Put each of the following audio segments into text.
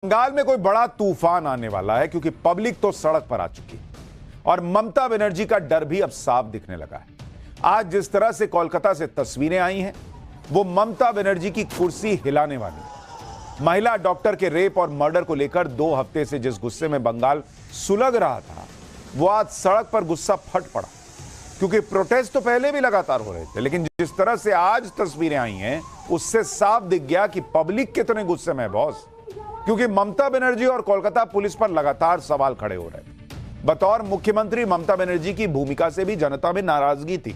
बंगाल में कोई बड़ा तूफान आने वाला है क्योंकि पब्लिक तो सड़क पर आ चुकी है और ममता बनर्जी का डर भी अब साफ दिखने लगा है। आज जिस तरह से कोलकाता से तस्वीरें आई हैं वो ममता बनर्जी की कुर्सी हिलाने वाली है। महिला डॉक्टर के रेप और मर्डर को लेकर 2 हफ्ते से जिस गुस्से में बंगाल सुलग रहा था वो आज सड़क पर गुस्सा फट पड़ा, क्योंकि प्रोटेस्ट तो पहले भी लगातार हो रहे थे, लेकिन जिस तरह से आज तस्वीरें आई हैं उससे साफ दिख गया कि पब्लिक कितने गुस्से में है बॉस, क्योंकि ममता बनर्जी और कोलकाता पुलिस पर लगातार सवाल खड़े हो रहे हैं। बतौर मुख्यमंत्री ममता बनर्जी की भूमिका से भी जनता में नाराजगी थी।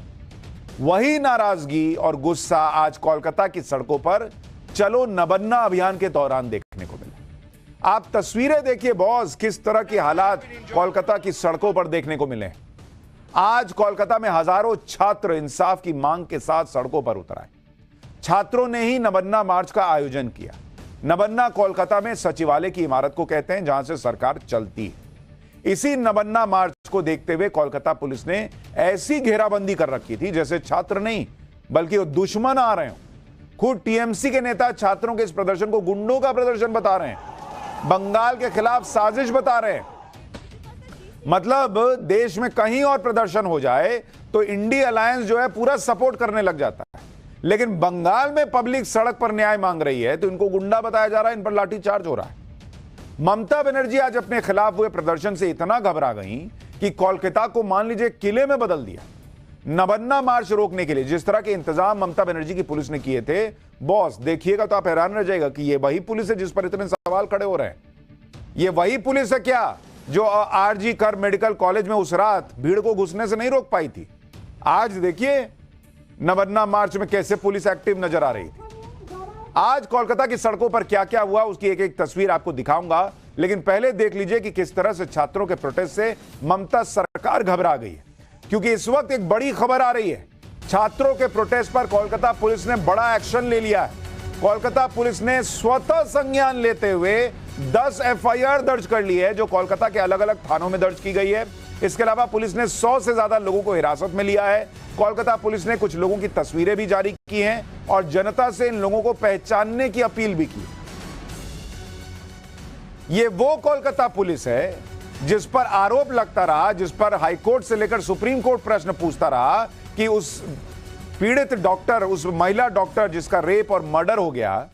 वही नाराजगी और गुस्सा आज कोलकाता की सड़कों पर चलो नबन्ना अभियान के दौरान देखने को मिला। आप तस्वीरें देखिए बॉस, किस तरह की हालात कोलकाता की सड़कों पर देखने को मिले। आज कोलकाता में हजारों छात्र इंसाफ की मांग के साथ सड़कों पर उतर आए। छात्रों ने ही नबन्ना मार्च का आयोजन किया। नबन्ना कोलकाता में सचिवालय की इमारत को कहते हैं जहां से सरकार चलती है। इसी नबन्ना मार्च को देखते हुए कोलकाता पुलिस ने ऐसी घेराबंदी कर रखी थी जैसे छात्र नहीं बल्कि वो दुश्मन आ रहे हो। खुद टीएमसी के नेता छात्रों के इस प्रदर्शन को गुंडों का प्रदर्शन बता रहे हैं, बंगाल के खिलाफ साजिश बता रहे हैं। मतलब देश में कहीं और प्रदर्शन हो जाए तो इंडिया अलायंस जो है पूरा सपोर्ट करने लग जाता है, लेकिन बंगाल में पब्लिक सड़क पर न्याय मांग रही है तो इनको गुंडा बताया जा रहा है, इन पर लाठीचार्ज हो रहा है। ममता बनर्जी आज अपने खिलाफ हुए प्रदर्शन से इतना घबरा गई कि कोलकाता को मान लीजिए किले में बदल दिया। नबन्ना मार्च रोकने के लिए जिस तरह के इंतजाम ममता बनर्जी की पुलिस ने किए थे बॉस, देखिएगा तो आप हैरान रह जाएगा कि ये वही पुलिस है जिस पर इतने सवाल खड़े हो रहे हैं। ये वही पुलिस है क्या जो आरजी कर मेडिकल कॉलेज में उस रात भीड़ को घुसने से नहीं रोक पाई थी। आज देखिए नबन्ना मार्च में कैसे पुलिस एक्टिव नजर आ रही थी। आज कोलकाता की सड़कों पर क्या क्या हुआ उसकी एक एक तस्वीर आपको दिखाऊंगा, लेकिन पहले देख लीजिए कि किस तरह से छात्रों के प्रोटेस्ट से ममता सरकार घबरा गई है, क्योंकि इस वक्त एक बड़ी खबर आ रही है। छात्रों के प्रोटेस्ट पर कोलकाता पुलिस ने बड़ा एक्शन ले लिया है। कोलकाता पुलिस ने स्वतः संज्ञान लेते हुए 10 एफआईआर दर्ज कर ली है जो कोलकाता के अलग अलग थानों में दर्ज की गई है। इसके अलावा पुलिस ने 100 से ज्यादा लोगों को हिरासत में लिया है। कोलकाता पुलिस ने कुछ लोगों की तस्वीरें भी जारी की हैं और जनता से इन लोगों को पहचानने की अपील भी की। ये वो कोलकाता पुलिस है जिस पर आरोप लगता रहा, जिस पर हाईकोर्ट से लेकर सुप्रीम कोर्ट प्रश्न पूछता रहा कि उस पीड़ित डॉक्टर, उस महिला डॉक्टर जिसका रेप और मर्डर हो गया,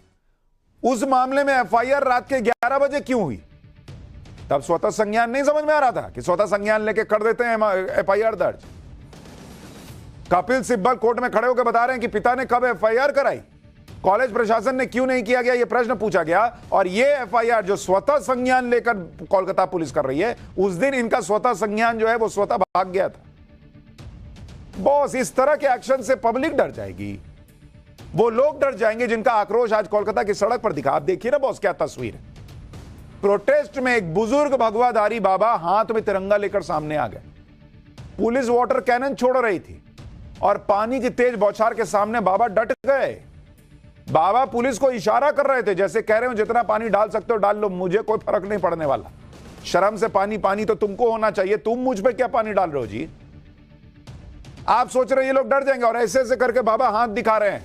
उस मामले में एफआईआर रात के 11 बजे क्यों हुई। तब स्वतः संज्ञान नहीं समझ में आ रहा था कि स्वतः संज्ञान लेके कर देते हैं एफआईआर दर्ज। कपिल सिब्बल कोर्ट में खड़े होकर बता रहे हैं कि पिता ने कब एफआईआर कराई, कॉलेज प्रशासन ने क्यों नहीं किया गया, यह प्रश्न पूछा गया। और यह एफआईआर जो स्वतः संज्ञान लेकर कोलकाता पुलिस कर रही है, उस दिन इनका स्वतः संज्ञान जो है वो स्वतः भाग गया था। बॉस, इस तरह के एक्शन से पब्लिक डर जाएगी, वो लोग डर जाएंगे जिनका आक्रोश आज कोलकाता की सड़क पर दिखा। आप देखिए ना बॉस क्या तस्वीर है। प्रोटेस्ट में एक बुजुर्ग भगवाधारी बाबा हाथ में तिरंगा लेकर सामने आ गए। पुलिस वाटर कैनन छोड़ रही थी और पानी की तेज बौछार के सामने बाबा डट गए। बाबा पुलिस को इशारा कर रहे थे, जैसे कह रहे हो जितना पानी डाल सकते हो डाल लो, मुझे कोई फर्क नहीं पड़ने वाला। शर्म से पानी पानी तो तुमको होना चाहिए, तुम मुझ पे क्या पानी डाल रहे हो जी। आप सोच रहे ये लोग डर जाएंगे और ऐसे ऐसे करके बाबा हाथ दिखा रहे हैं,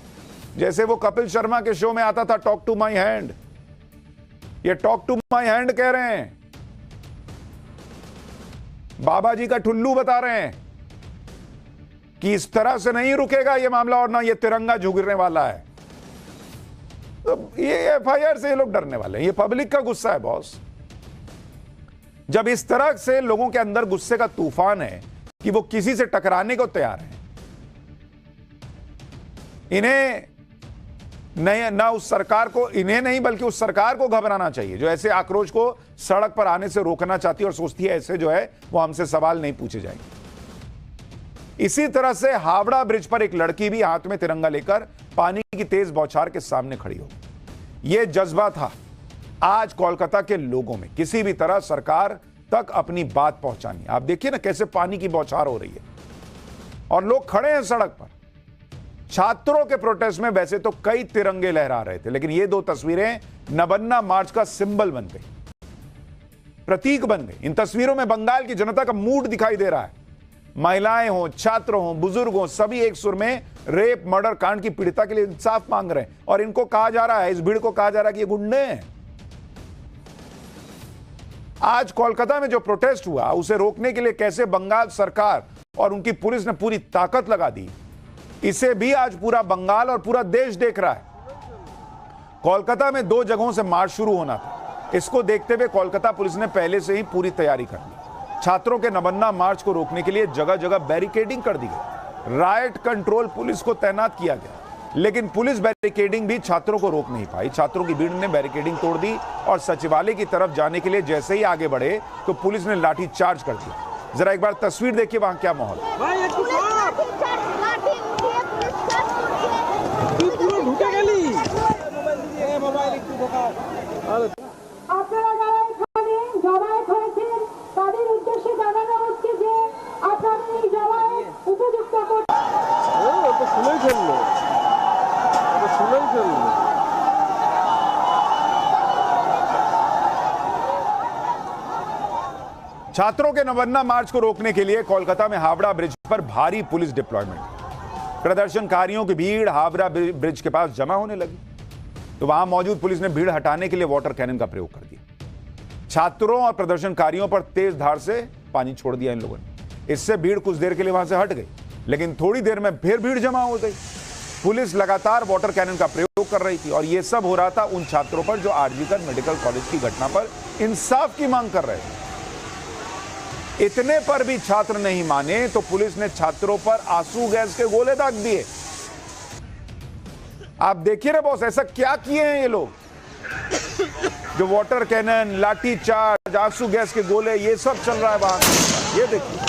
जैसे वो कपिल शर्मा के शो में आता था टॉक टू माई हैंड। ये टॉक टू माई हैंड कह रहे हैं, बाबा जी का ठुल्लू बता रहे हैं कि इस तरह से नहीं रुकेगा ये मामला और ना ये तिरंगा झुकने वाला है। तो ये एफआईआर से ये लोग डरने वाले हैं। ये पब्लिक का गुस्सा है बॉस। जब इस तरह से लोगों के अंदर गुस्से का तूफान है कि वो किसी से टकराने को तैयार हैं, इन्हें नहीं ना उस सरकार को, इन्हें नहीं बल्कि उस सरकार को घबराना चाहिए जो ऐसे आक्रोश को सड़क पर आने से रोकना चाहती है और सोचती है ऐसे जो है वो हमसे सवाल नहीं पूछे जाएंगे। इसी तरह से हावड़ा ब्रिज पर एक लड़की भी हाथ में तिरंगा लेकर पानी की तेज बौछार के सामने खड़ी हो। यह जज्बा था आज कोलकाता के लोगों में, किसी भी तरह सरकार तक अपनी बात पहुंचानी। आप देखिए ना कैसे पानी की बौछार हो रही है और लोग खड़े हैं सड़क पर। छात्रों के प्रोटेस्ट में वैसे तो कई तिरंगे लहरा रहे थे, लेकिन ये 2 तस्वीरें नबन्ना मार्च का सिंबल बन गई, प्रतीक बन गई। इन तस्वीरों में बंगाल की जनता का मूड दिखाई दे रहा है। महिलाएं हों, छात्र हों, बुजुर्ग हों, सभी एक सुर में रेप मर्डर कांड की पीड़िता के लिए इंसाफ मांग रहे हैं और इनको कहा जा रहा है, इस भीड़ को कहा जा रहा है कि ये गुंडे हैं। आज कोलकाता में जो प्रोटेस्ट हुआ उसे रोकने के लिए कैसे बंगाल सरकार और उनकी पुलिस ने पूरी ताकत लगा दी, इसे भी आज पूरा बंगाल और पूरा देश देख रहा है। कोलकाता में 2 जगहों से मार्च शुरू होना था। इसको देखते हुए कोलकाता पुलिस ने पहले से ही पूरी तैयारी कर ली। छात्रों के नबन्ना मार्च को रोकने के लिए जगह जगह बैरिकेडिंग कर दी गई। राइट कंट्रोल पुलिस को तैनात किया गया, लेकिन पुलिस बैरिकेडिंग भी छात्रों को रोक नहीं पाई। छात्रों की भीड़ ने बैरिकेडिंग तोड़ दी और सचिवालय की तरफ जाने के लिए जैसे ही आगे बढ़े तो पुलिस ने लाठी चार्ज कर दिया। जरा एक बार तस्वीर देखिए वहां क्या माहौल। छात्रों के नबन्ना मार्च को रोकने के लिए कोलकाता में हावड़ा ब्रिज पर भारी पुलिस डिप्लॉयमेंट। प्रदर्शनकारियों की भीड़ हावड़ा ब्रिज के पास जमा होने लगी तो वहां मौजूद पुलिस ने भीड़ हटाने के लिए वाटर कैनन का प्रयोग कर दिया। छात्रों और प्रदर्शनकारियों पर तेज धार से पानी छोड़ दिया इन लोगों ने। इससे भीड़ कुछ देर के लिए वहां से हट गई, लेकिन थोड़ी देर में फिर भीड़ जमा हो गई। पुलिस लगातार वाटर कैनन का प्रयोग कर रही थी और यह सब हो रहा था उन छात्रों पर जो आरजीकर मेडिकल कॉलेज की घटना पर इंसाफ की मांग कर रहे थे। इतने पर भी छात्र नहीं माने तो पुलिस ने छात्रों पर आंसू गैस के गोले दाग दिए। आप देखिए ना बॉस, ऐसा क्या किए हैं ये लोग, जो वाटर कैनन, लाठी चार्ज, आंसू गैस के गोले, ये सब चल रहा है वहां। ये देखिए,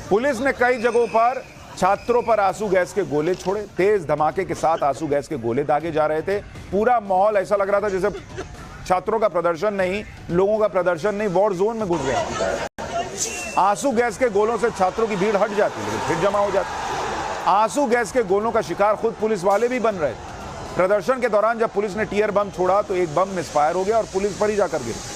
पुलिस ने कई जगहों पर छात्रों पर आंसू गैस के गोले छोड़े। तेज धमाके के साथ आंसू गैस के गोले दागे जा रहे थे। पूरा माहौल ऐसा लग रहा था जैसे छात्रों का प्रदर्शन नहीं, लोगों का प्रदर्शन नहीं, वॉर जोन में घुस गया। आंसू गैस के गोलों से छात्रों की भीड़ हट जाती है, फिर जमा हो जाती। आंसू गैस के गोलों का शिकार खुद पुलिस वाले भी बन रहे थे। प्रदर्शन के दौरान जब पुलिस ने टीयर बम छोड़ा तो एक बम मिसफायर हो गया और पुलिस पर ही जाकर गिरा।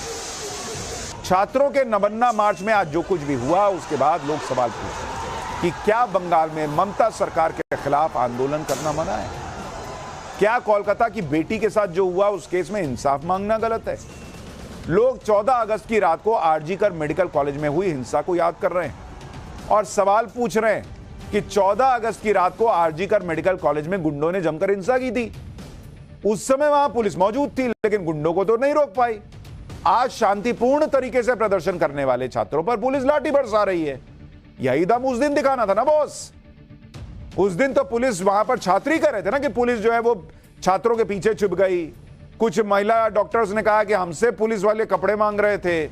छात्रों के नबन्ना मार्च में आज जो कुछ भी हुआ उसके बाद लोग सवाल पूछे कि क्या बंगाल में ममता सरकार के खिलाफ आंदोलन करना मना है? क्या कोलकाता की बेटी के साथ जो हुआ उस केस में इंसाफ मांगना गलत है? लोग 14 अगस्त की रात को आरजीकर मेडिकल कॉलेज में हुई हिंसा को याद कर रहे हैं और सवाल पूछ रहे हैं कि 14 अगस्त की रात को आरजीकर मेडिकल कॉलेज में गुंडों ने जमकर हिंसा की थी। उस समय वहां पुलिस मौजूद थी, लेकिन गुंडों को तो नहीं रोक पाई। आज शांतिपूर्ण तरीके से प्रदर्शन करने वाले छात्रों पर पुलिस लाठी बरसा रही है। यही दम उस दिन दिखाना था ना बॉस। उस दिन तो पुलिस वहां पर छात्री कर रहे थे ना कि पुलिस जो है वो छात्रों के पीछे छुप गई। कुछ महिला डॉक्टर्स ने कहा कि हमसे पुलिस वाले कपड़े मांग रहे थे।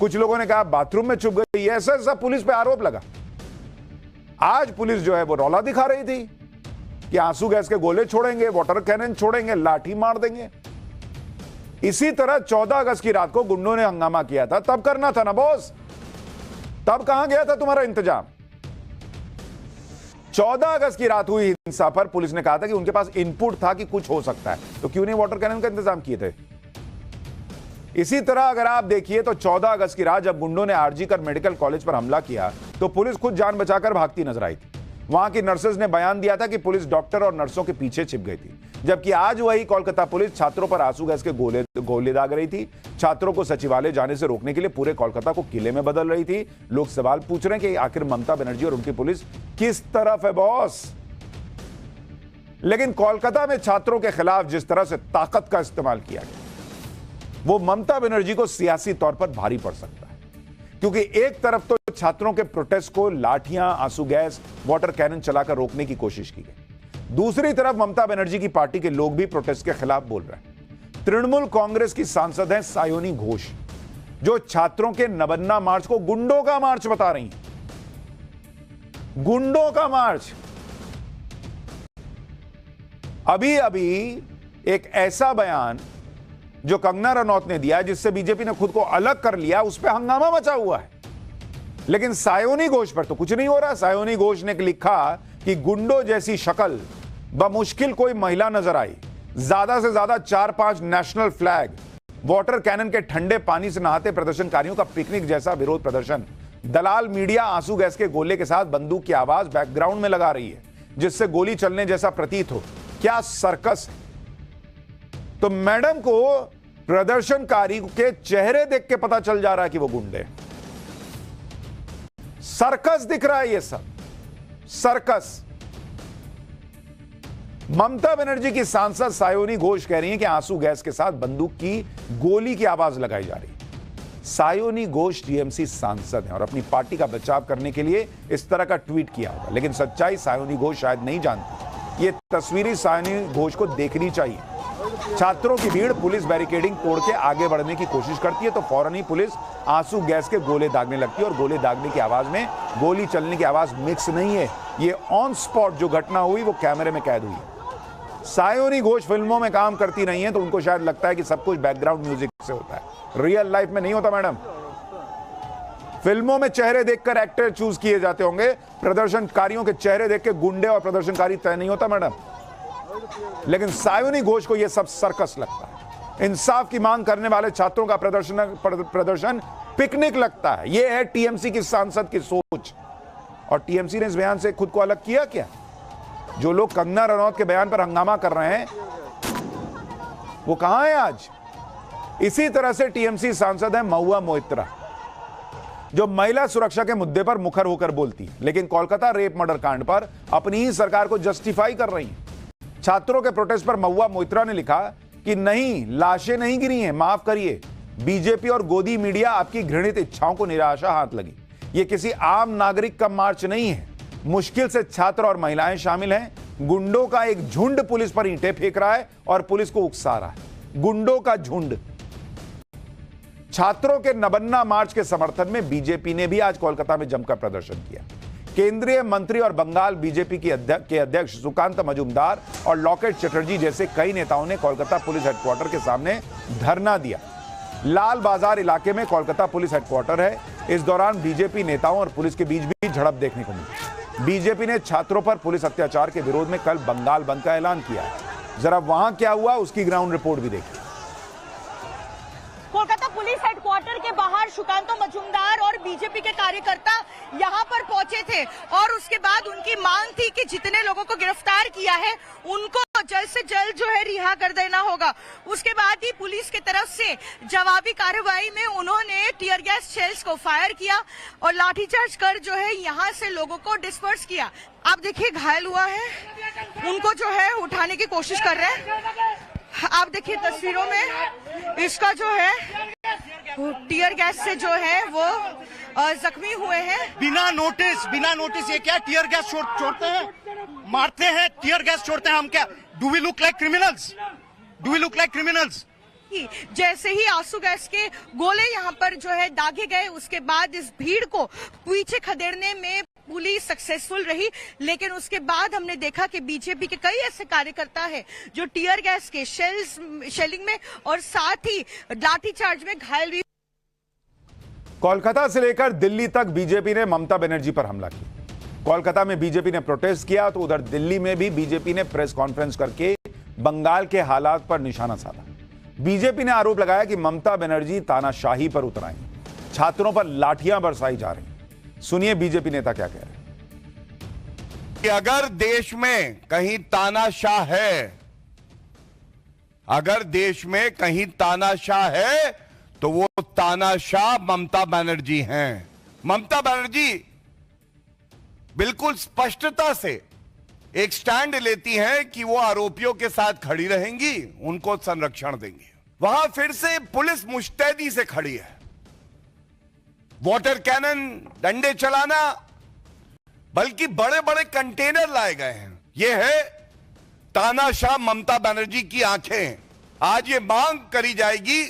कुछ लोगों ने कहा बाथरूम में छुप गई। ऐसा ऐसा पुलिस पे आरोप लगा। आज पुलिस जो है वो रौला दिखा रही थी कि आंसू गैस के गोले छोड़ेंगे, वाटर कैनन छोड़ेंगे, लाठी मार देंगे। इसी तरह 14 अगस्त की रात को गुंडों ने हंगामा किया था, तब करना था ना बॉस। तब कहां गया था तुम्हारा इंतजाम? 14 अगस्त की रात हुई हिंसा पर पुलिस ने कहा था कि उनके पास इनपुट था कि कुछ हो सकता है, तो क्यों नहीं वाटर कैनन का इंतजाम किए थे? इसी तरह अगर आप देखिए तो 14 अगस्त की रात जब गुंडों ने आरजीकर मेडिकल कॉलेज पर हमला किया तो पुलिस खुद जान बचाकर भागती नजर आई थी। वहां की नर्सेज ने बयान दिया था कि पुलिस डॉक्टर और नर्सों के पीछे छिप गई थी, जबकि आज वही कोलकाता पुलिस छात्रों पर आंसू गैस के गोले दाग रही थी। छात्रों को सचिवालय जाने से रोकने के लिए पूरे कोलकाता को किले में बदल रही थी। लोग सवाल पूछ रहे हैं कि आखिर ममता बनर्जी और उनकी पुलिस किस तरफ है बॉस? लेकिन कोलकाता में छात्रों के खिलाफ जिस तरह से ताकत का इस्तेमाल किया गया वो ममता बनर्जी को सियासी तौर पर भारी पड़ सकता है, क्योंकि एक तरफ तो छात्रों के प्रोटेस्ट को लाठियां, आंसू गैस, वाटर कैनन चलाकर रोकने की कोशिश की गई। दूसरी तरफ ममता बनर्जी की पार्टी के लोग भी प्रोटेस्ट के खिलाफ बोल रहे हैं। तृणमूल कांग्रेस की सांसद हैं सायोनी घोष, जो छात्रों के नबन्ना मार्च को गुंडों का मार्च बता रही हैं। गुंडों का मार्च। अभी अभी एक ऐसा बयान जो कंगना रनौत ने दिया जिससे बीजेपी ने खुद को अलग कर लिया, उस पर हंगामा मचा हुआ है। लेकिन सायोनी घोष पर तो कुछ नहीं हो रहा। सायोनी घोष ने लिखा कि गुंडों जैसी शक्ल बमुश्किल कोई महिला नजर आई। ज्यादा से ज्यादा 4-5 नेशनल फ्लैग, वाटर कैनन के ठंडे पानी से नहाते प्रदर्शनकारियों का पिकनिक जैसा विरोध प्रदर्शन। दलाल मीडिया आंसू गैस के गोले के साथ बंदूक की आवाज बैकग्राउंड में लगा रही है जिससे गोली चलने जैसा प्रतीत हो। क्या सर्कस! तो मैडम को प्रदर्शनकारी के चेहरे देख के पता चल जा रहा है कि वो गुंडे। सर्कस दिख रहा है ये सब, सर्कस। ममता बनर्जी की सांसद सायोनी घोष कह रही हैं कि आंसू गैस के साथ बंदूक की गोली की आवाज लगाई जा रही है। सायोनी घोष टीएमसी सांसद हैं और अपनी पार्टी का बचाव करने के लिए इस तरह का ट्वीट किया होगा, लेकिन सच्चाई सायोनी घोष शायद नहीं जानती। ये तस्वीरें सायोनी घोष को देखनी चाहिए। छात्रों की भीड़, पुलिस बैरिकेडिंग तोड़ के आगे बढ़ने की कोशिश करती है तो फौरन ही पुलिस आंसू गैस के गोले दागने लगती है और गोले दागने की आवाज में गोली चलने की आवाज मिक्स नहीं है। ये ऑन स्पॉट जो घटना हुई वो कैमरे में कैद हुई है। सायोनी घोष फिल्मों में काम करती रही हैं तो उनको शायद लगता है कि सब कुछ बैकग्राउंड म्यूजिक से होता है। रियल लाइफ में नहीं होता मैडम। फिल्मों में चेहरे देखकर एक्टर चूज किए जाते होंगे, प्रदर्शनकारियों के चेहरे देख के गुंडे और प्रदर्शनकारी तय नहीं होता मैडम। लेकिन सायोनी घोष को यह सब सर्कस लगता है। इंसाफ की मांग करने वाले छात्रों का प्रदर्शन पिकनिक लगता है। यह है टीएमसी की सांसद की सोच। और टीएमसी ने इस बयान से खुद को अलग किया क्या? जो लोग कंगना रनौत के बयान पर हंगामा कर रहे हैं वो कहां है आज? इसी तरह से टीएमसी सांसद है महुआ मोइत्रा, जो महिला सुरक्षा के मुद्दे पर मुखर होकर बोलती है, लेकिन कोलकाता रेप मर्डर कांड पर अपनी ही सरकार को जस्टिफाई कर रही है। छात्रों के प्रोटेस्ट पर महुआ मोइत्रा ने लिखा कि नहीं, लाशें नहीं गिरी हैं, माफ करिए, बीजेपी और गोदी मीडिया आपकी घृणित इच्छाओं को निराशा हाथ लगी। यह किसी आम नागरिक का मार्च नहीं है। मुश्किल से छात्र और महिलाएं शामिल हैं। गुंडों का एक झुंड पुलिस पर ईंटें फेंक रहा है और पुलिस को उकसा रहा है। गुंडों का झुंड। छात्रों के नबन्ना मार्च के समर्थन में बीजेपी ने भी आज कोलकाता में जमकर प्रदर्शन किया। केंद्रीय मंत्री और बंगाल बीजेपी के अध्यक्ष सुकांत मजूमदार और लॉकेट चटर्जी जैसे कई नेताओं ने कोलकाता पुलिस हेडक्वार्टर के सामने धरना दिया। लाल बाजार इलाके में कोलकाता पुलिस हेडक्वार्टर है। इस दौरान बीजेपी नेताओं और पुलिस के बीच भी झड़प देखने को मिली। बीजेपी ने छात्रों पर पुलिस अत्याचार के विरोध में कल बंगाल बंद का ऐलान किया है। जरा वहां क्या हुआ उसकी ग्राउंड रिपोर्ट भी देखिए। कोलकाता पुलिस हेडक्वार्टर के बाहर सुकांत मजूमदार और बीजेपी के कार्यकर्ता यहां पर पहुंचे थे और उसके बाद उनकी मांग थी कि जितने लोगों को गिरफ्तार किया है उनको जल्द से जल्द जो है रिहा कर देना होगा। उसके बाद ही पुलिस की तरफ से जवाबी कार्रवाई में उन्होंने टीयर गैस शेल्स को फायर किया और लाठीचार्ज कर जो है यहां से लोगों को डिस्पर्स किया। आप देखिए घायल हुआ है, उनको जो है उठाने की कोशिश कर रहे हैं। आप देखिए तस्वीरों में इसका जो है टीयर गैस से जो है वो जख्मी हुए हैं। बिना नोटिस ये क्या टीयर गैस छोड़ते हैं, मारते हैं, टीयर गैस छोड़ते हैं। हम क्या do we look like criminals? जैसे ही आंसू गैस के गोले यहाँ पर जो है दागे गए उसके बाद इस भीड़ को पीछे खदेड़ने में पुलिस सक्सेसफुल रही, लेकिन उसके बाद हमने देखा कि बीजेपी के कई ऐसे कार्यकर्ता हैं जो टीयर गैस के शेलिंग में और साथ ही लाठीचार्ज में घायल भी। कोलकाता से लेकर दिल्ली तक बीजेपी ने ममता बनर्जी पर हमला किया। कोलकाता में बीजेपी ने प्रोटेस्ट किया तो उधर दिल्ली में भी बीजेपी ने प्रेस कॉन्फ्रेंस करके बंगाल के हालात पर निशाना साधा। बीजेपी ने आरोप लगाया कि ममता बनर्जी तानाशाही पर उतर आई, छात्रों पर लाठियां बरसाई जा रही। सुनिए बीजेपी नेता क्या कह रहे हैं। कि अगर देश में कहीं तानाशाह है, अगर देश में कहीं तानाशाह है तो वो तानाशाह ममता बनर्जी हैं। ममता बनर्जी बिल्कुल स्पष्टता से एक स्टैंड लेती हैं कि वो आरोपियों के साथ खड़ी रहेंगी, उनको संरक्षण देंगी। वहां फिर से पुलिस मुस्तैदी से खड़ी है। वाटर कैनन, डंडे चलाना, बल्कि बड़े बड़े कंटेनर लाए गए हैं। यह है तानाशाह ममता बनर्जी की आंखें। आज ये मांग करी जाएगी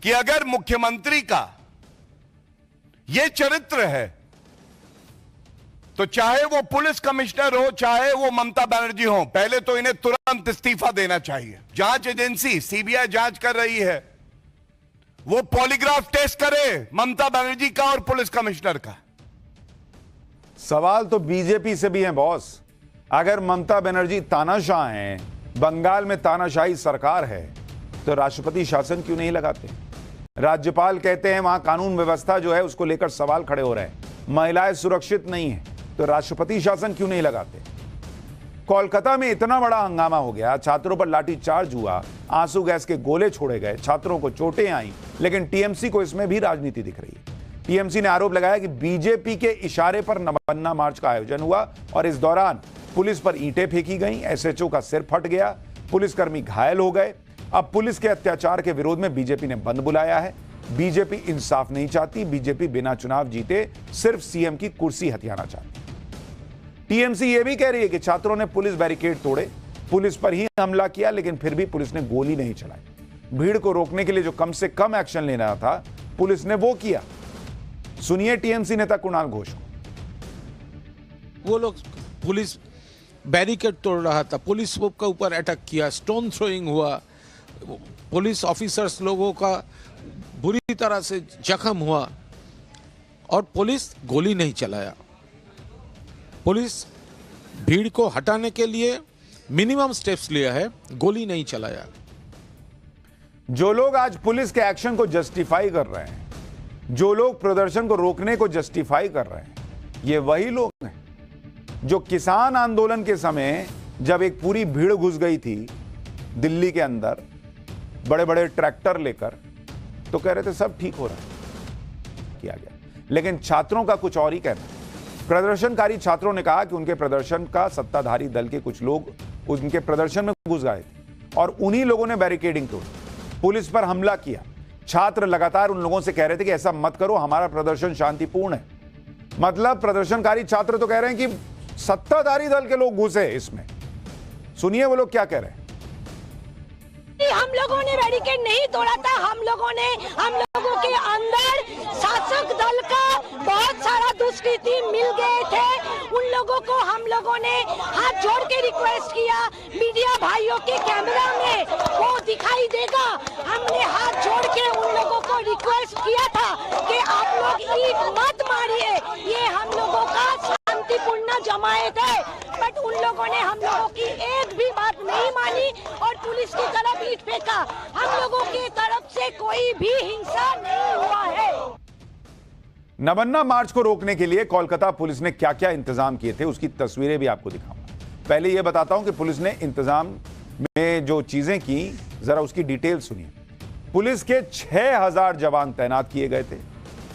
कि अगर मुख्यमंत्री का यह चरित्र है तो चाहे वो पुलिस कमिश्नर हो, चाहे वो ममता बनर्जी हो, पहले तो इन्हें तुरंत इस्तीफा देना चाहिए। जांच एजेंसी सीबीआई जांच कर रही है, वो पॉलीग्राफ टेस्ट करे ममता बनर्जी का और पुलिस कमिश्नर का। सवाल तो बीजेपी से भी है बॉस। अगर ममता बनर्जी तानाशाह हैं, बंगाल में तानाशाही सरकार है, तो राष्ट्रपति शासन क्यों नहीं लगाते? राज्यपाल कहते हैं वहां कानून व्यवस्था जो है उसको लेकर सवाल खड़े हो रहे हैं, महिलाएं सुरक्षित नहीं है, तो राष्ट्रपति शासन क्यों नहीं लगाते? कोलकाता में इतना बड़ा हंगामा हो गया, छात्रों पर लाठीचार्ज हुआ, आंसू गैस के गोले छोड़े गए, छात्रों को चोटें आई, लेकिन टीएमसी को इसमें भी राजनीति दिख रही है। टीएमसी ने आरोप लगाया कि बीजेपी के इशारे पर नवन्ना मार्च का आयोजन हुआ और इस दौरान पुलिस पर ईंटें फेंकी गईं, एसएचओ का सिर फट गया, पुलिसकर्मी घायल हो गए। अब पुलिस के अत्याचार के विरोध में बीजेपी ने बंद बुलाया है। बीजेपी इंसाफ नहीं चाहती, बीजेपी बिना चुनाव जीते सिर्फ सीएम की कुर्सी हथियाना चाहती। टीएमसी यह भी कह रही है कि छात्रों ने पुलिस बैरिकेड तोड़े, पुलिस पर ही हमला किया, लेकिन फिर भी पुलिस ने गोली नहीं चलाई। भीड़ को रोकने के लिए जो कम से कम एक्शन लेना था, पुलिस ने वो किया। सुनिए टीएमसी नेता कुणाल घोष को। वो लोग पुलिस बैरिकेड तोड़ रहा था, पुलिस के ऊपर अटैक किया, स्टोन थ्रोइंग हुआ, पुलिस ऑफिसर्स लोगों का बुरी तरह से जख्म हुआ और पुलिस गोली नहीं चलाया। पुलिस भीड़ को हटाने के लिए मिनिमम स्टेप्स लिया है, गोली नहीं चलाया। जो लोग आज पुलिस के एक्शन को जस्टिफाई कर रहे हैं, जो लोग प्रदर्शन को रोकने को जस्टिफाई कर रहे हैं, ये वही लोग हैं जो किसान आंदोलन के समय जब एक पूरी भीड़ घुस गई थी दिल्ली के अंदर बड़े बड़े ट्रैक्टर लेकर, तो कह रहे थे सब ठीक हो रहा है, किया गया। लेकिन छात्रों का कुछ और ही कहना है। प्रदर्शनकारी छात्रों ने कहा कि उनके प्रदर्शन का सत्ताधारी दल के कुछ लोग उनके प्रदर्शन में घुस गए थे और उन्हीं लोगों ने बैरिकेडिंग तोड़ी, पुलिस पर हमला किया। छात्र लगातार उन लोगों से कह रहे थे कि ऐसा मत करो, हमारा प्रदर्शन शांतिपूर्ण है। मतलब प्रदर्शनकारी छात्र तो कह रहे हैं कि सत्ताधारी दल के लोग घुसे इसमें। सुनिए वो लोग क्या कह रहे हैं। हम लोगों ने बैरिकेड नहीं तोड़ा था, हम लोगों के अंदर शासक दल का बहुत सारा दुष्कृति मिल गए थे। उन लोगों को हम लोगों ने हाथ जोड़ के रिक्वेस्ट किया, मीडिया भाइयों के कैमरा में वो दिखाई देगा, हमने हाथ जोड़ के उन लोगों को रिक्वेस्ट किया था कि आप लोग ईंट मत मारिए, ये हम लोगों का शांतिपूर्ण जमायत है। बट उन लोगों ने हम लोगों की एक भी बात नहीं मानी और पुलिस की तरफ ईंट फेंका। हम लोगों की तरफ से कोई भी हिंसा नहीं हुआ है। नवन्ना मार्च को रोकने के लिए कोलकाता पुलिस ने क्या क्या इंतजाम किए थे, उसकी तस्वीरें भी आपको दिखाऊंगा। पहले यह बताता हूं कि पुलिस ने इंतजाम में जो चीजें की, जरा उसकी डिटेल सुनिए। पुलिस के 6000 जवान तैनात किए गए थे,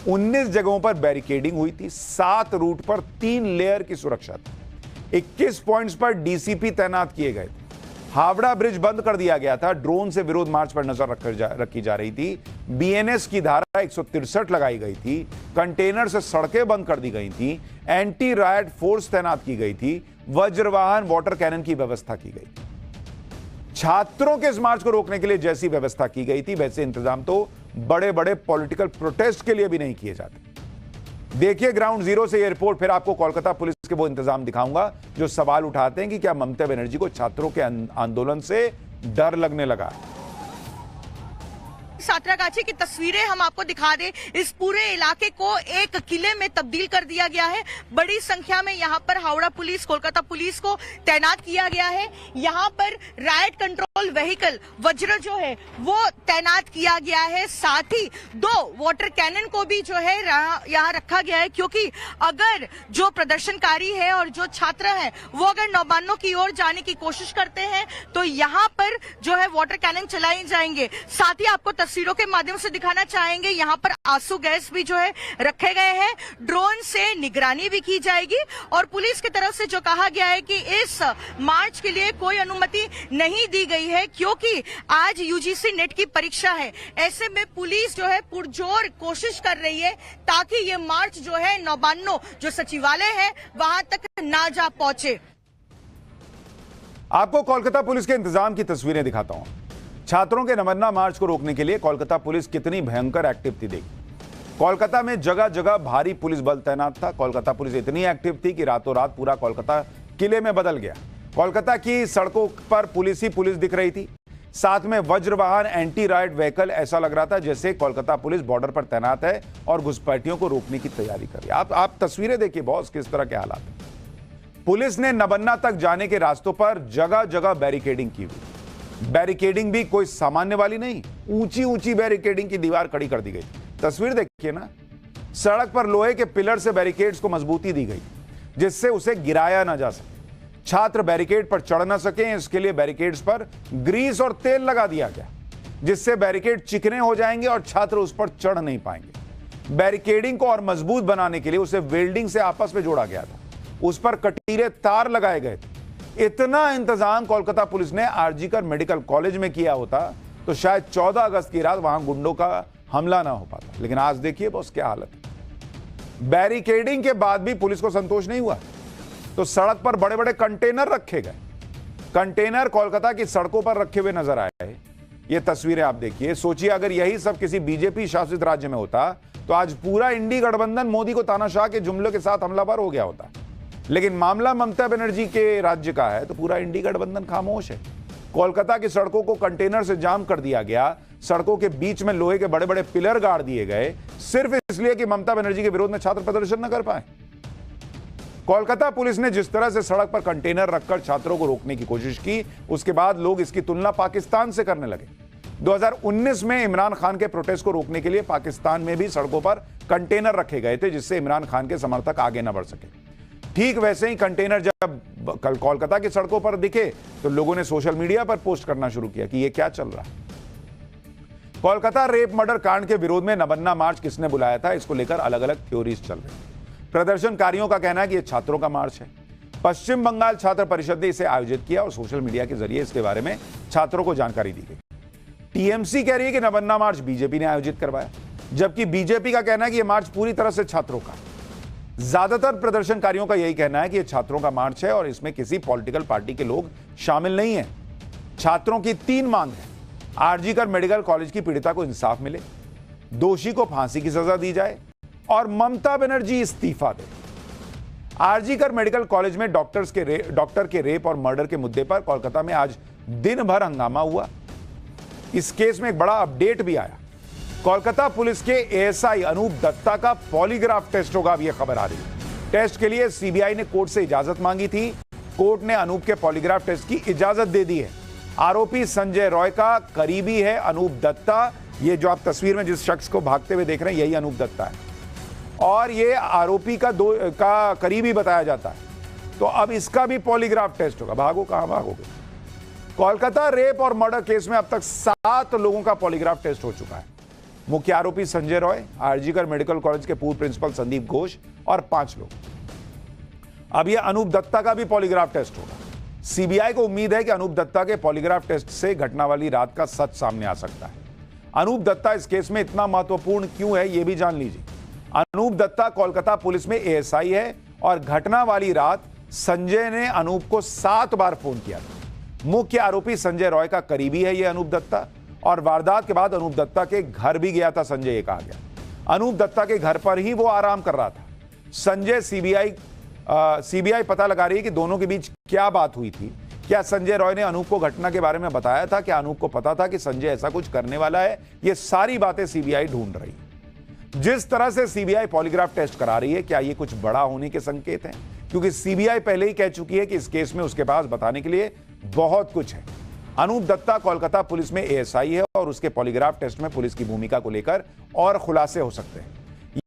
19 जगहों पर बैरिकेडिंग हुई थी, 7 रूट पर 3 लेयर की सुरक्षा थी, 21 पॉइंट्स पर डीसीपी तैनात किए गए थे। हावड़ा ब्रिज बंद कर दिया गया था, ड्रोन से विरोध मार्च पर नजर रखी जा रही थी। बीएनएस की धारा 163 लगाई गई थी, कंटेनर से सड़कें बंद कर दी गई थी, एंटी रायट फोर्स तैनात की गई थी, वज्रवाहन वाटर कैनन की व्यवस्था की गई थी। छात्रों के इस मार्च को रोकने के लिए जैसी व्यवस्था की गई थी, वैसे इंतजाम तो बड़े बड़े पॉलिटिकल प्रोटेस्ट के लिए भी नहीं किए जाते। देखिए ग्राउंड जीरो से यह रिपोर्ट, फिर आपको कोलकाता पुलिस के वो इंतजाम दिखाऊंगा जो सवाल उठाते हैं कि क्या ममता बनर्जी को छात्रों के आंदोलन से डर लगने लगा है। सातरागाछी की तस्वीरें हम आपको दिखा दें। इस पूरे इलाके को एक किले में तब्दील कर दिया गया है। बड़ी संख्या में यहाँ पर हावड़ा पुलिस, कोलकाता पुलिस को तैनात किया गया है। यहाँ पर राइट कंट्रोल व्हीकल वज्र जो है वो तैनात किया गया है। साथ ही 2 वाटर कैनन को भी जो है यहाँ रखा गया है, क्योंकि अगर जो प्रदर्शनकारी है और जो छात्र है वो अगर नौबानों की ओर जाने की कोशिश करते हैं तो यहाँ पर जो है वाटर कैनन चलाए जाएंगे। साथ ही आपको तस्वीरों के माध्यम से दिखाना चाहेंगे, यहाँ पर आंसू गैस भी जो है रखे गए हैं, ड्रोन से निगरानी भी की जाएगी और पुलिस की तरफ से जो कहा गया है कि इस मार्च के लिए कोई अनुमति नहीं दी गई है, क्योंकि आज यूजीसी नेट की परीक्षा है। ऐसे में पुलिस जो है पुरजोर कोशिश कर रही है ताकि ये मार्च जो है नौबान्नो जो सचिवालय है वहां तक ना जा पहुंचे। आपको कोलकाता पुलिस के इंतजाम की तस्वीरें दिखाता हूं। छात्रों के नवन्ना मार्च को रोकने के लिए कोलकाता पुलिस कितनी भयंकर एक्टिव थी देखिए। कोलकाता में जगह जगह भारी पुलिस बल तैनात था। कोलकाता पुलिस इतनी एक्टिव थी कि रातों रात पूरा कोलकाता किले में बदल गया। कोलकाता की सड़कों पर पुलिस ही पुलिस दिख रही थी, साथ में वज्रवाहन एंटी राइट व्हीकल। ऐसा लग रहा था जैसे कोलकाता पुलिस बॉर्डर पर तैनात है और घुसपैठियों को रोकने की तैयारी कर रही है। आप तस्वीरें देखिए बॉस, किस तरह के हालात है। पुलिस ने नवन्ना तक जाने के रास्तों पर जगह जगह बैरिकेडिंग की हुई। बैरिकेडिंग भी कोई सामान्य वाली नहीं, ऊंची ऊंची बैरिकेडिंग की दीवार खड़ी कर दी गई। तस्वीर देखिए ना, सड़क पर लोहे के पिलर से बैरिकेड्स को मजबूती दी गई जिससे उसे गिराया ना जा सके। छात्र बैरिकेड पर चढ़ ना सकें, इसके लिए बैरिकेड्स पर ग्रीस और तेल लगा दिया गया, जिससे बैरिकेड चिकने हो जाएंगे और छात्र उस पर चढ़ नहीं पाएंगे। बैरिकेडिंग को और मजबूत बनाने के लिए उसे वेल्डिंग से आपस में जोड़ा गया था, उस पर कटीले तार लगाए गए थे। इतना इंतजाम कोलकाता पुलिस ने आरजीकर मेडिकल कॉलेज में किया होता तो शायद 14 अगस्त की रात वहां गुंडों का हमला ना हो पाता। लेकिन आज देखिए बॉस क्या हालत है। बैरिकेडिंग के बाद भी पुलिस को संतोष नहीं हुआ तो सड़क पर बड़े बड़े कंटेनर रखे गए। कंटेनर कोलकाता की सड़कों पर रखे हुए नजर आए। ये तस्वीरें आप देखिए। सोचिए अगर यही सब किसी बीजेपी शासित राज्य में होता तो आज पूरा इंडी गठबंधन मोदी को तानाशाह के जुमलों के साथ हमलावर हो गया होता। लेकिन मामला ममता बनर्जी के राज्य का है तो पूरा इंडी गठबंधन खामोश है। कोलकाता की सड़कों को कंटेनर से जाम कर दिया गया, सड़कों के बीच में लोहे के बड़े बड़े पिलर गाड़ दिए गए, सिर्फ इसलिए कि ममता बनर्जी के विरोध में छात्र प्रदर्शन न कर पाए। कोलकाता पुलिस ने जिस तरह से सड़क पर कंटेनर रखकर छात्रों को रोकने की कोशिश की, उसके बाद लोग इसकी तुलना पाकिस्तान से करने लगे। 2019 में इमरान खान के प्रोटेस्ट को रोकने के लिए पाकिस्तान में भी सड़कों पर कंटेनर रखे गए थे, जिससे इमरान खान के समर्थक आगे न बढ़ सके। ठीक वैसे ही कंटेनर जब कल कोलकाता की सड़कों पर दिखे तो लोगों ने सोशल मीडिया पर पोस्ट करना शुरू किया कि यह क्या चल रहा है। कोलकाता रेप मर्डर कांड के विरोध में नबन्ना मार्च किसने बुलाया था, इसको लेकर अलग अलग थ्योरीज चल रही है। प्रदर्शनकारियों का कहना है कि यह छात्रों का मार्च है। पश्चिम बंगाल छात्र परिषद ने इसे आयोजित किया और सोशल मीडिया के जरिए इसके बारे में छात्रों को जानकारी दी गई। टीएमसी कह रही है कि नबन्ना मार्च बीजेपी ने आयोजित करवाया, जबकि बीजेपी का कहना है कि यह मार्च पूरी तरह से छात्रों का। ज्यादातर प्रदर्शनकारियों का यही कहना है कि यह छात्रों का मार्च है और इसमें किसी पॉलिटिकल पार्टी के लोग शामिल नहीं है। छात्रों की 3 मांग है। आरजीकर मेडिकल कॉलेज की पीड़िता को इंसाफ मिले, दोषी को फांसी की सजा दी जाए और ममता बनर्जी इस्तीफा दे। आरजीकर मेडिकल कॉलेज में डॉक्टर के रेप और मर्डर के मुद्दे पर कोलकाता में आज दिन भर हंगामा हुआ। इस केस में एक बड़ा अपडेट भी आया। कोलकाता पुलिस के एएसआई अनूप दत्ता का पॉलीग्राफ टेस्ट होगा, अब यह खबर आ रही है। टेस्ट के लिए सीबीआई ने कोर्ट से इजाजत मांगी थी। कोर्ट ने अनूप के पॉलीग्राफ टेस्ट की इजाजत दे दी है। आरोपी संजय रॉय का करीबी है अनूप दत्ता। ये जो आप तस्वीर में जिस शख्स को भागते हुए देख रहे हैं यही अनूप दत्ता है और ये आरोपी का करीबी बताया जाता है। तो अब इसका भी पॉलीग्राफ टेस्ट होगा। भागो, कहां भागोगे। कोलकाता रेप और मर्डर केस में अब तक 7 लोगों का पॉलीग्राफ टेस्ट हो चुका है। मुख्य आरोपी संजय रॉय, आरजीकर मेडिकल कॉलेज के पूर्व प्रिंसिपल संदीप घोष और 5 लोग। अब यह अनूप दत्ता का भी पॉलीग्राफ टेस्ट होगा। सीबीआई को उम्मीद है कि अनूप दत्ता के पॉलीग्राफ टेस्ट से घटना वाली रात का सच सामने आ सकता है। अनूप दत्ता इस केस में इतना महत्वपूर्ण क्यों है, यह भी जान लीजिए। अनूप दत्ता कोलकाता पुलिस में एएसआई है और घटना वाली रात संजय ने अनूप को 7 बार फोन किया था। मुख्य आरोपी संजय रॉय का करीबी है यह अनूप दत्ता और वारदात के बाद अनूप दत्ता के घर भी गया था संजय, ये कहा गया। अनूप दत्ता के घर पर ही वो आराम कर रहा था। संजय सीबीआई पता लगा रही है कि दोनों के बीच क्या बात हुई थी। क्या संजय रॉय ने अनूप को घटना के बारे में बताया था? क्या अनूप को पता था कि संजय ऐसा कुछ करने वाला है? ये सारी बातें सीबीआई ढूंढ रही है। जिस तरह से सीबीआई पॉलीग्राफ टेस्ट करा रही है, क्या ये कुछ बड़ा होने के संकेत हैं? क्योंकि सीबीआई पहले ही कह चुकी है कि इस केस में उसके पास बताने के लिए बहुत कुछ है। अनूप दत्ता कोलकाता पुलिस में एएसआई है और उसके पॉलीग्राफ टेस्ट में पुलिस की भूमिका को लेकर और खुलासे हो सकते हैं।